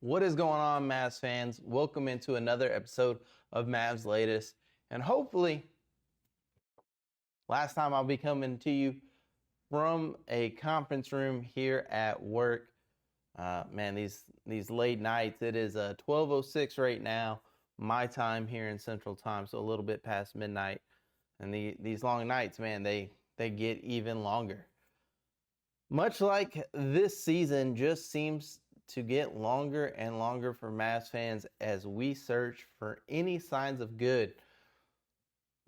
What is going on, Mavs fans? Welcome into another episode of Mavs Latest. And hopefully, last time I'll be coming to you from a conference room here at work. Man, these late nights, it is 12:06 right now, my time here in Central Time, so a little bit past midnight. And these long nights, man, they get even longer. Much like this season just seems to get longer and longer for Mavs fans as we search for any signs of good.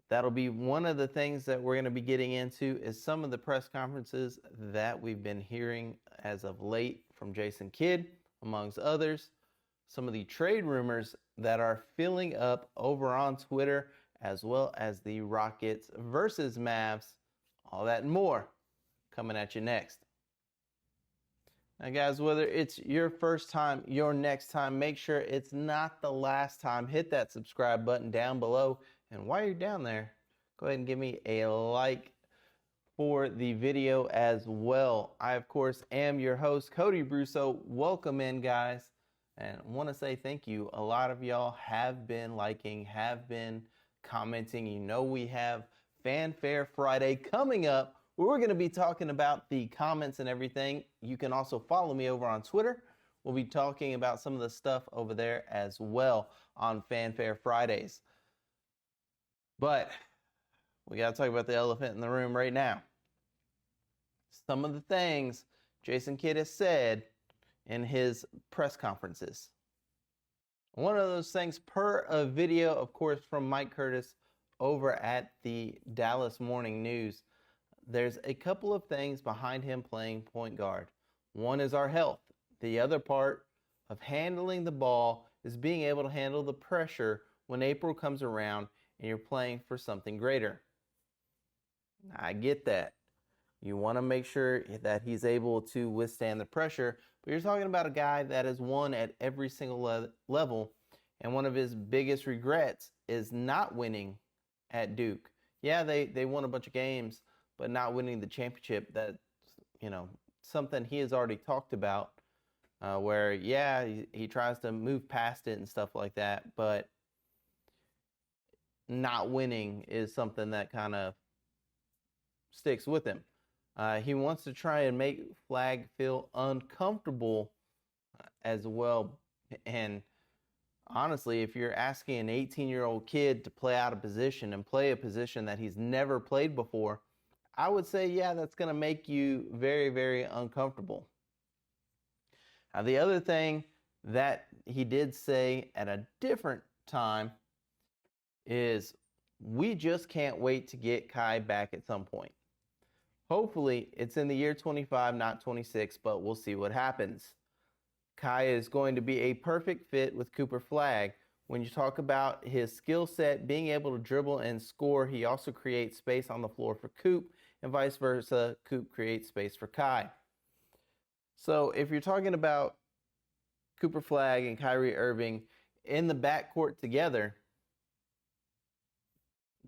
That'll be one of the things that we're going to be getting into is some of the press conferences that we've been hearing as of late from Jason Kidd, amongst others. Some of the trade rumors that are filling up over on Twitter, as well as the Rockets versus Mavs. All that and more coming at you next. Now, guys, whether it's your first time, your next time, make sure it's not the last time. Hit that subscribe button down below. And while you're down there, go ahead and give me a like for the video as well. I, of course, am your host, Cody Brusso. Welcome in, guys. And I want to say thank you. A lot of y'all have been liking, have been commenting. You know we have Fanfare Friday coming up. We're going to be talking about the comments and everything. You can also follow me over on Twitter. We'll be talking about some of the stuff over there as well on Fanfare Fridays. But we got to talk about the elephant in the room right now. Some of the things Jason Kidd has said in his press conferences. One of those things per a video, of course, from Mike Curtis over at the Dallas Morning News. There's a couple of things behind him playing point guard. One is our health. The other part of handling the ball is being able to handle the pressure when April comes around and you're playing for something greater. I get that. You want to make sure that he's able to withstand the pressure, but you're talking about a guy that has won at every single level, and one of his biggest regrets is not winning at Duke. Yeah, they won a bunch of games, but not winning the championship. That's, something he has already talked about, where, yeah, he tries to move past it and stuff like that, but not winning is something that kind of sticks with him. He wants to try and make Flag feel uncomfortable as well. And honestly, if you're asking an 18-year-old kid to play out of position and play a position that he's never played before, I would say, yeah, that's going to make you very, very uncomfortable. Now, the other thing that he did say at a different time is we just can't wait to get Kai back at some point. Hopefully, it's in the year 25, not 26, but we'll see what happens. Kai is going to be a perfect fit with Cooper Flag. When you talk about his skill set, being able to dribble and score, he also creates space on the floor for Coop, and vice versa, Coop creates space for Kai. So if you're talking about Cooper Flag and Kyrie Irving in the backcourt together,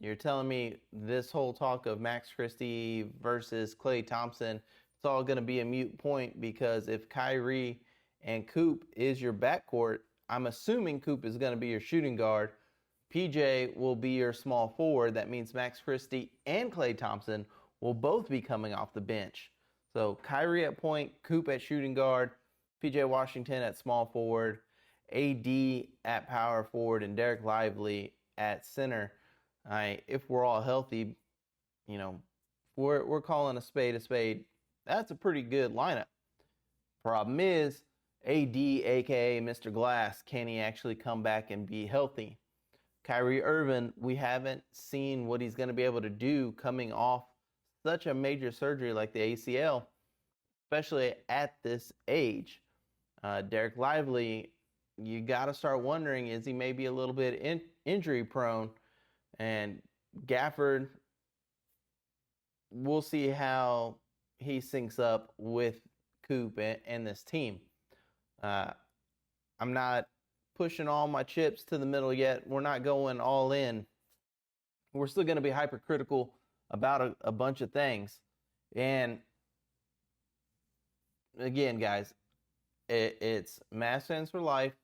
you're telling me this whole talk of Max Christie versus Klay Thompson, it's all going to be a moot point, because if Kyrie and Coop is your backcourt, I'm assuming Coop is going to be your shooting guard. PJ will be your small forward. That means Max Christie and Klay Thompson will both be coming off the bench. So Kyrie at point, Coop at shooting guard, PJ Washington at small forward, AD at power forward, and Derek Lively at center. If we're all healthy, we're calling a spade. That's a pretty good lineup. Problem is, AD, aka Mr. Glass, can he actually come back and be healthy? Kyrie Irving, we haven't seen what he's going to be able to do coming off such a major surgery like the ACL, especially at this age. Derek Lively, you got to start wondering, is he maybe a little bit injury prone? And Gafford, we'll see how he syncs up with Coop and this team. I'm not pushing all my chips to the middle yet. We're not going all in. We're still going to be hypercritical about a bunch of things. And again, guys, It's Mavs fans for life.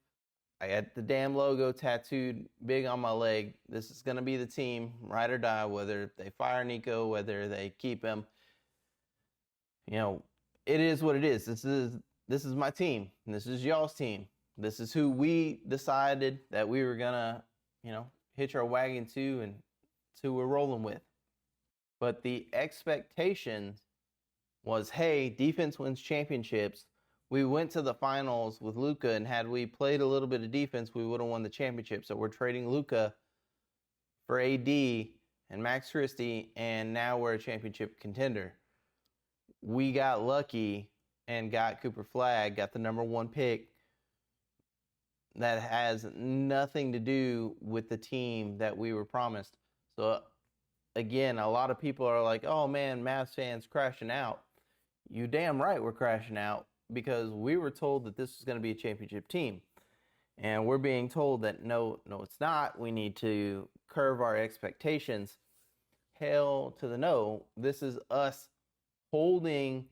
I got the damn logo tattooed big on my leg. This is going to be the team, ride or die, whether they fire Nico, whether they keep him. It is what it is. This is my team. This is y'all's team. This is who we decided that we were going to, hitch our wagon to, and it's who we're rolling with. But the expectation was, hey, defense wins championships. We went to the finals with Luka, and had we played a little bit of defense, we would have won the championship. So we're trading Luka for AD and Max Christie, and now we're a championship contender. We got lucky and got Cooper Flagg, got the number 1 pick. That has nothing to do with the team that we were promised. So, again, a lot of people are like, oh, man, Mavs fans crashing out. You damn right we're crashing out, because we were told that this was going to be a championship team. And we're being told that, no, it's not. We need to curve our expectations. Hell to the no. This is us holding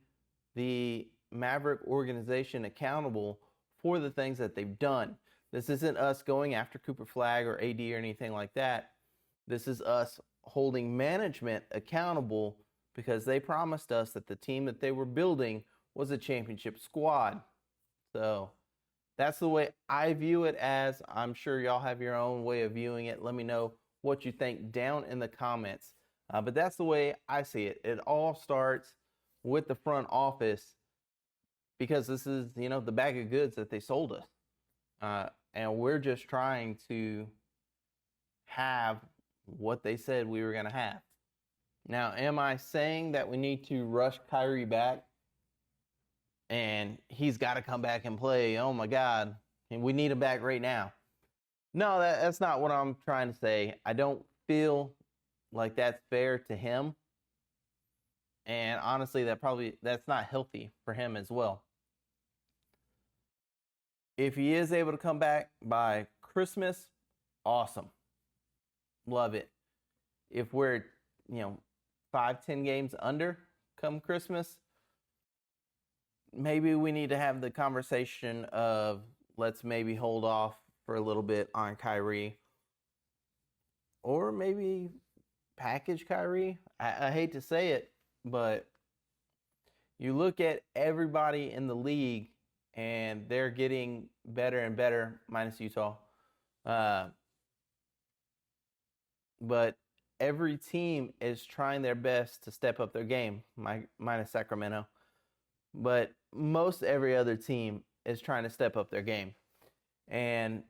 the Maverick organization accountable for the things that they've done. This isn't us going after Cooper Flagg or AD or anything like that. This is us holding management accountable, because they promised us that the team that they were building was a championship squad. So that's the way I view it as. I'm sure y'all have your own way of viewing it. Let me know what you think down in the comments. But that's the way I see it. It all starts with the front office, because this is, the bag of goods that they sold us. And we're just trying to have what they said we were going to have. Now, am I saying that we need to rush Kyrie back and he's got to come back and play? Oh, my God. And we need him back right now. No, that's not what I'm trying to say. I don't feel like that's fair to him. And honestly, that's not healthy for him as well. If he is able to come back by Christmas, awesome. Love it. If we're, 5-10 games under come Christmas, maybe we need to have the conversation of, let's maybe hold off for a little bit on Kyrie. Or maybe package Kyrie. I hate to say it, but you look at everybody in the league, and they're getting better and better, minus Utah. But every team is trying their best to step up their game, minus Sacramento. But most every other team is trying to step up their game. And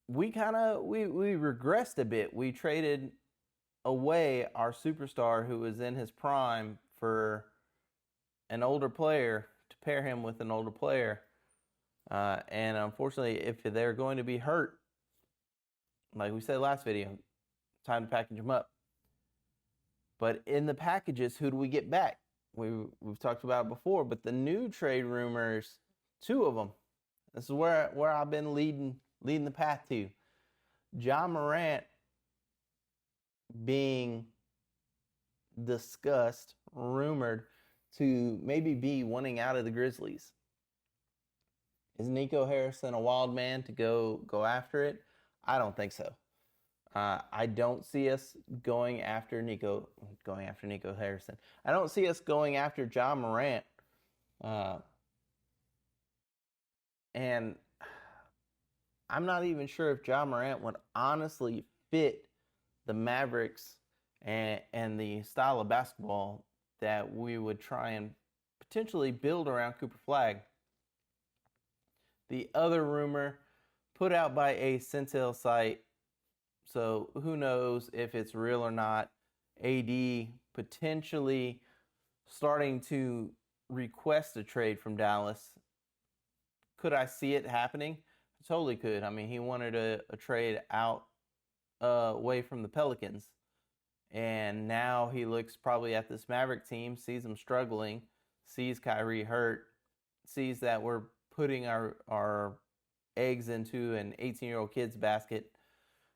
we regressed a bit. We traded away our superstar who was in his prime for an older player, to pair him with an older player. And unfortunately, if they're going to be hurt, like we said last video, time to package them up. But in the packages, who do we get back? We've talked about it before, but the new trade rumors, 2 of them. This is where I've been leading the path to. Ja Morant being discussed, rumored to maybe be wanting out of the Grizzlies. Is Nico Harrison a wild man to go after it? I don't think so. I don't see us going after Nico Harrison. I don't see us going after Ja Morant. And I'm not even sure if Ja Morant would honestly fit the Mavericks and the style of basketball that we would try and potentially build around Cooper Flagg. The other rumor put out by a Centel site, so who knows if it's real or not, AD potentially starting to request a trade from Dallas. Could I see it happening? I totally could. I mean, he wanted a trade out away from the Pelicans. And now he looks probably at this Maverick team, sees them struggling, sees Kyrie hurt, sees that we're putting our eggs into an 18-year-old kid's basket.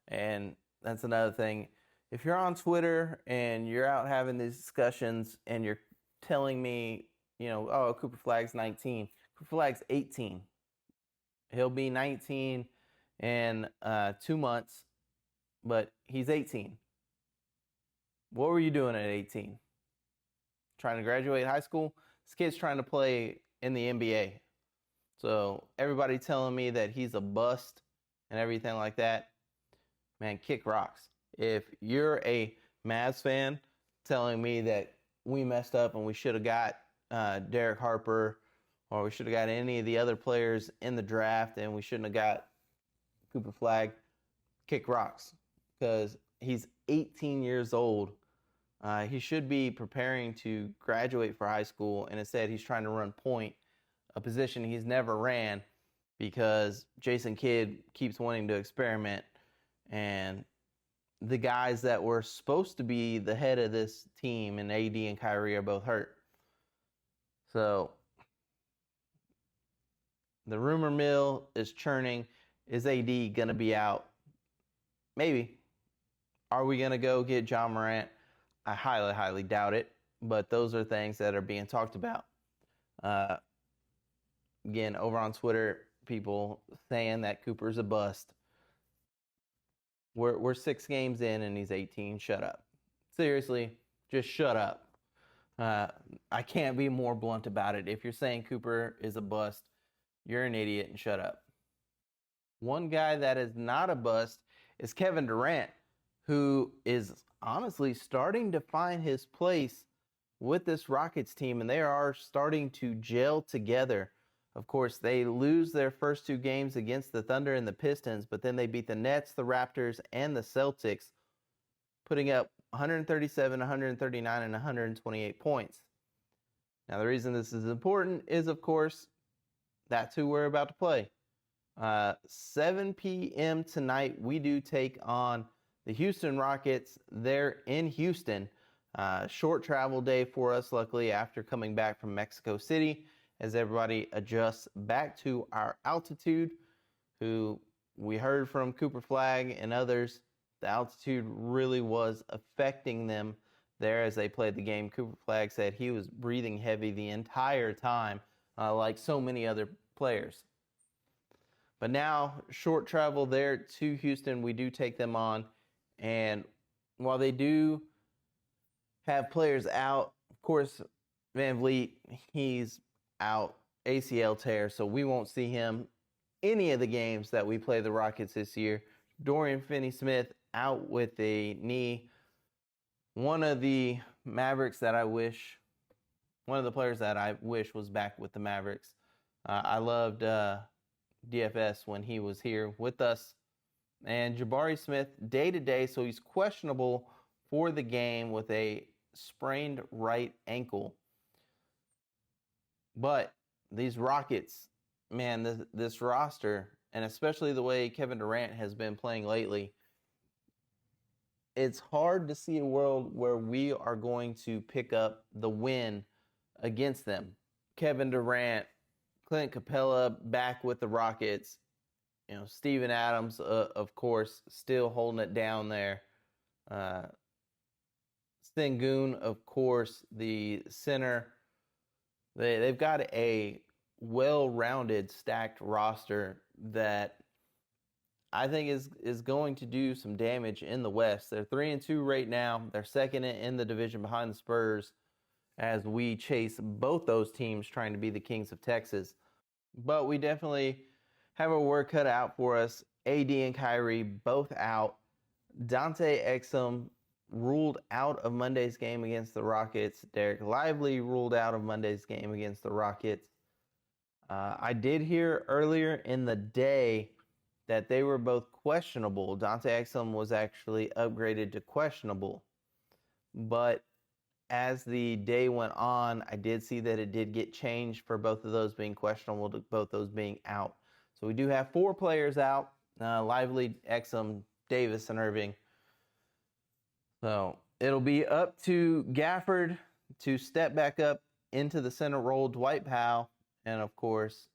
And that's another thing. If you're on Twitter and you're out having these discussions and you're telling me, oh, Cooper Flagg's 19. Cooper Flag's 18. He'll be 19 in 2 months, but he's 18. What were you doing at 18? Trying to graduate high school? This kid's trying to play in the NBA. So everybody telling me that he's a bust and everything like that, man, kick rocks. If you're a Mavs fan telling me that we messed up and we should have got Derek Harper, or we should have got any of the other players in the draft and we shouldn't have got Cooper Flag, kick rocks, because he's 18 years old. He should be preparing to graduate for high school, and instead he's trying to run point, a position he's never ran, because Jason Kidd keeps wanting to experiment, and the guys that were supposed to be the head of this team, and AD and Kyrie, are both hurt. So the rumor mill is churning. Is AD going to be out? Maybe. Are we going to go get Ja Morant? I highly, highly doubt it. But those are things that are being talked about. Again, over on Twitter, people saying that Cooper's a bust. We're 6 games in and he's 18. Shut up. Seriously, just shut up. I can't be more blunt about it. If you're saying Cooper is a bust, you're an idiot, and shut up. One guy that is not a bust is Kevin Durant, who is honestly starting to find his place with this Rockets team, and they are starting to gel together. Of course, they lose their first 2 games against the Thunder and the Pistons, but then they beat the Nets, the Raptors, and the Celtics, putting up 137, 139, and 128 points. Now, the reason this is important is, of course, that's who we're about to play. 7 p.m. tonight, we do take on the Houston Rockets. They're in Houston. Short travel day for us, luckily, after coming back from Mexico City, as everybody adjusts back to our altitude, who we heard from Cooper Flag and others, the altitude really was affecting them there as they played the game. Cooper Flag said he was breathing heavy the entire time, like so many other players. But now, short travel there to Houston, we do take them on. And while they do have players out, of course, Van Vliet, he's out, ACL tear, so we won't see him any of the games that we play the Rockets this year. Dorian Finney-Smith out with a knee. One of the players that I wish was back with the Mavericks. I loved DFS when he was here with us. And Jabari Smith, day-to-day, so he's questionable for the game with a sprained right ankle. But these Rockets, man, this roster, and especially the way Kevin Durant has been playing lately, it's hard to see a world where we are going to pick up the win against them. Kevin Durant, Clint Capella back with the Rockets. Steven Adams, of course, still holding it down there. Sengun, of course, the center. They've got a well-rounded, stacked roster that I think is going to do some damage in the West. They're 3-2 right now. They're second in the division behind the Spurs, as we chase both those teams trying to be the Kings of Texas. But we definitely have our work cut out for us. AD and Kyrie both out. Dante Exum ruled out of Monday's game against the Rockets. Derek Lively ruled out of Monday's game against the Rockets. I did hear earlier in the day that they were both questionable. Dante Exum was actually upgraded to questionable. But as the day went on, I did see that it did get changed for both of those being questionable to both those being out. So we do have 4 players out, Lively, Exum, Davis, and Irving. So it'll be up to Gafford to step back up into the center role, Dwight Powell, and of course,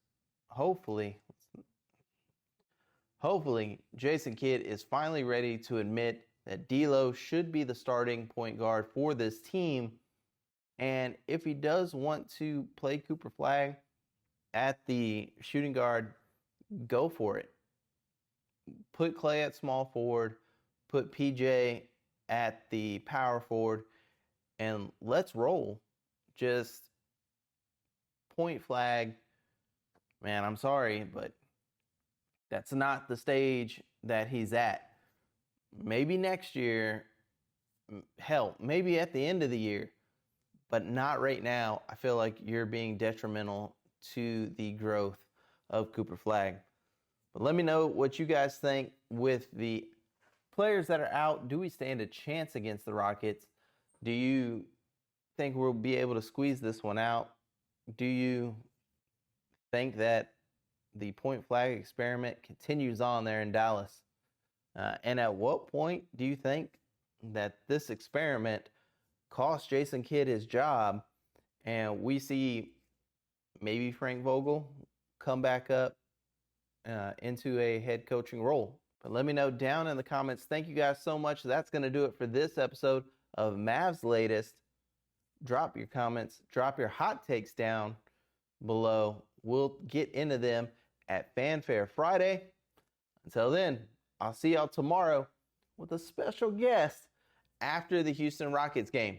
hopefully, Jason Kidd is finally ready to admit that D'Lo should be the starting point guard for this team. And if he does want to play Cooper Flag, at the shooting guard, go for it. Put Clay at small forward, put PJ at the power forward, and let's roll. Just point flag. Man, I'm sorry, but that's not the stage that he's at. Maybe next year, hell, maybe at the end of the year, but not right now. I feel like you're being detrimental to the growth of Cooper Flagg. But let me know what you guys think with the players that are out. Do we stand a chance against the Rockets? Do you think we'll be able to squeeze this one out? Do you think that the point flag experiment continues on there in Dallas? And at what point do you think that this experiment cost Jason Kidd his job and we see maybe Frank Vogel come back up into a head coaching role? But let me know down in the comments. Thank you guys so much. That's going to do it for this episode of Mavs Latest. Drop your comments. Drop your hot takes down below. We'll get into them at Fanfare Friday. Until then, I'll see y'all tomorrow with a special guest after the Houston Rockets game.